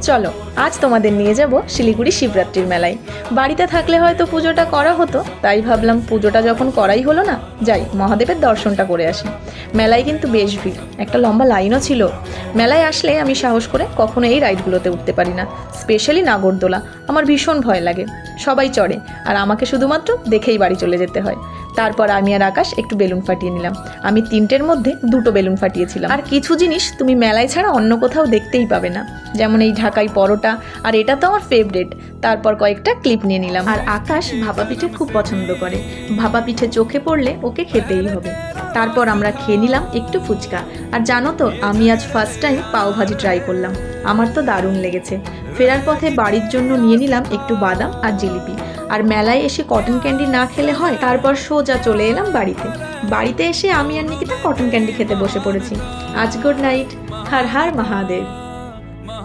চলো আজ তোমাদের নিয়ে যাব শিলিগুড়ি শিবরাত্রির মেলায়। বাড়িতে থাকলে হয়তো পুজোটা করা হতো, তাই ভাবলাম পুজোটা যখন করাই হলো না, যাই মহাদেবের দর্শনটা করে আসি। মেলায় কিন্তু বেশ ভিড়, একটা লম্বা লাইনও ছিল। মেলায় আসলে আমি সাহস করে কখনো এই রাইডগুলোতে উঠতে পারি না, স্পেশালি নাগরদোলা। আমার ভীষণ ভয় লাগে। সবাই চড়ে আর আমাকে শুধুমাত্র দেখেই বাড়ি চলে যেতে হয়। তারপর আমি আর আকাশ একটু বেলুন ফাটিয়ে নিলাম। আমি 3টের মধ্যে 2টো বেলুন ফাটিয়েছিলাম। আর কিছু জিনিস তুমি মেলায় ছাড়া অন্য কোথাও দেখতেই পাবে না, যেমন এই ঢাকাই পরোটা, আর এটা তো আমার ফেভারিট। তারপর কয়েকটা ক্লিপ নিয়ে নিলাম। আর আকাশ ভাপা পিঠে খুব পছন্দ করে, ভাপা পিঠে চোখে পড়লে ওকে খেতেই হবে। তারপর আমরা খেয়ে নিলাম একটু ফুচকা। আর জানো তো, আমি আজ ফার্স্ট টাইম পাওভাজি ট্রাই করলাম, আমার তো দারুণ লেগেছে। ফেরার পথে বাড়ির জন্য নিয়ে নিলাম একটু বাদাম আর জিলিপি। আর মেলায় এসে কটন ক্যান্ডি না খেলে হয়। তারপর সোজা চলে এলাম বাড়িতে এসে আমি আর নিকিতা কটন ক্যান্ডি খেতে বসে পড়েছি। আজ গুড নাইট। হর হর মহাদেব।